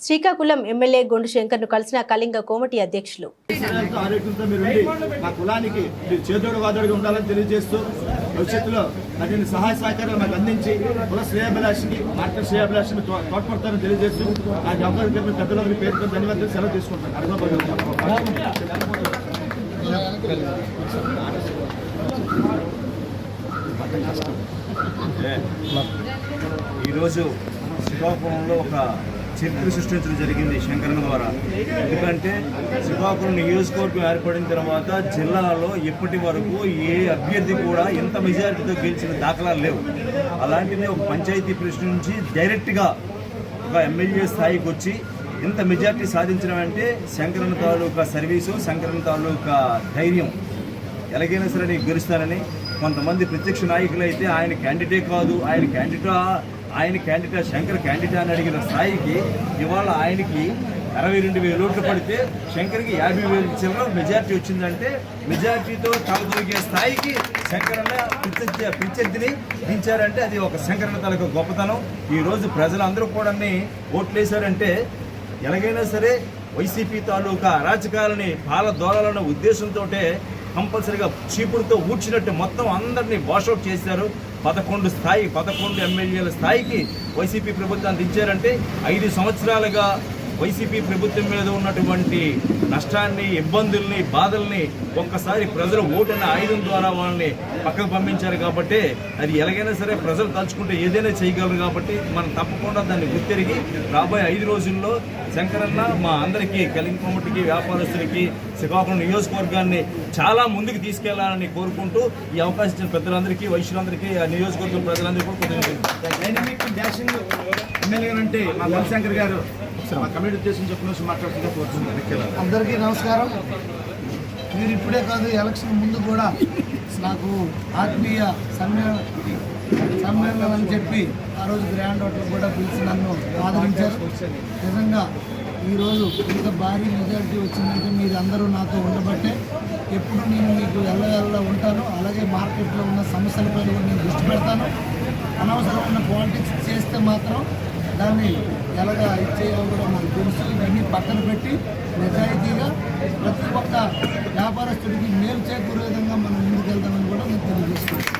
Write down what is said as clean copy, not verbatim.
Srikakulam MLA Gondu శంకర్ను కలిసిన కళింగ కోమటి అధ్యక్షులు. చేదోడు వాదోడుగా ఉండాలని తెలియజేస్తూ భవిష్యత్తులో అటువంటి సహాయ సహకారాలు మాకు అందించి కుల శ్రేయాభిలాషిని మార్కెట్ శ్రేయాభిలాషిని తోడ్పడతారని తెలియజేస్తూ ఆ అవకాశం పెద్దలందరికీ పేరుతో ధన్యవాదాలు సెలవు తీసుకుంటాను. ఈరోజు శ్రీకాకుళంలో ఒక చరిత్ర సృష్టించడం జరిగింది శంకరన్ ద్వారా. ఎందుకంటే శ్రీకాకుళం నియోజకవర్గం ఏర్పడిన తర్వాత జిల్లాలో ఇప్పటి వరకు ఏ అభ్యర్థి కూడా ఇంత మెజారిటీతో గెలిచిన దాఖలాలు లేవు. అలాంటిదే ఒక పంచాయతీ ప్రెసిడెంట్ నుంచి డైరెక్ట్గా ఒక ఎమ్మెల్యే స్థాయికి వచ్చి ఇంత మెజారిటీ సాధించడం అంటే శంకరన్ తాలూకా సర్వీసు, శంకరన్ తాలూకా ధైర్యం. ఎలాగైనా సరే నీకు గెలుస్తానని కొంతమంది ప్రత్యక్ష నాయకులు అయితే ఆయన క్యాండిడేట్ కాదు, ఆయన క్యాండిడేట్ శంకర్ క్యాండిడేట్ అని అడిగిన స్థాయికి ఇవాళ ఆయనకి 62,000 ఓట్లు పడితే శంకర్కి 50,000 చిల్లర మెజార్టీ వచ్చిందంటే మెజార్టీతో తలదొరికే స్థాయికి శంకరన్న ప్రత్యర్థిని దించారంటే అది ఒక శంకరన్న తాలూకా గొప్పతనం. ఈరోజు ప్రజలందరూ కూడా ఓట్లేశారంటే ఎలాగైనా సరే వైసీపీ తాలూకా అరాచకాలని పాలదోలాలన్న ఉద్దేశంతో కంపల్సరీగా చీపుడుతో ఊడ్చినట్టు మొత్తం అందరినీ వాషౌట్ చేశారు. 11 ఎమ్మెల్యేల స్థాయికి వైసీపీ ప్రభుత్వాన్ని దించారంటే 5 సంవత్సరాలుగా వైసీపీ ప్రభుత్వం మీద ఉన్నటువంటి నష్టాన్ని, ఇబ్బందుల్ని, బాధల్ని ఒక్కసారి ప్రజలు ఓటున్న ఆయుధం ద్వారా వాళ్ళని పక్కకు పంపించారు. కాబట్టి అది ఎలాగైనా సరే ప్రజలు తలుచుకుంటే ఏదైనా చేయగలరు. కాబట్టి మనం తప్పకుండా దాన్ని గుర్తిరిగి రాబోయే 5 రోజుల్లో శంకరన్న మా అందరికీ, కళింగ కోమటికి, వ్యాపారస్తులకి, శ్రీకాకుళం నియోజకవర్గాన్ని చాలా ముందుకు తీసుకెళ్లాలని కోరుకుంటూ ఈ అవకాశం ఇచ్చిన పెద్దలందరికీ, వైశ్యులందరికీ, నియోజకవర్గం ప్రజలందరికీ కూడా అంటే మా శంకర్ గారు కమిటీ ఉద్దేశం చెప్పిన మాట్లాడుతుంటే కోరుతున్నాను. అందరికీ నమస్కారం. మీరు ఇప్పుడే కాదు, ఎలక్షన్ ముందు కూడా నాకు ఆత్మీయ సమ్మేళనం అని చెప్పి ఆ రోజు గ్రాండ్ హోటల్ కూడా పిలిచి నన్ను ఆదరించారు. నిజంగా ఈరోజు ఇంత భారీ మెజారిటీ వచ్చిందంటే మీరు అందరూ నాతో ఉండబట్టే. ఎప్పుడు నేను మీకు ఎల్లవెల్లా ఉంటాను. అలాగే మార్కెట్లో ఉన్న సమస్యలపై కూడా నేను దృష్టి పెడతాను. అనవసరమైన పాలిటిక్స్ చేస్తే మాత్రం దాన్ని ఎలాగా ఇచ్చేయాలో కూడా మనకు తెలుసు. ఇవన్నీ పక్కన పెట్టి నిజాయితీగా ప్రతి ఒక్క వ్యాపారస్తుడికి మేలు చేకూరే విధంగా మనం ముందుకెళ్తామని కూడా నేను తెలియజేస్తున్నాను.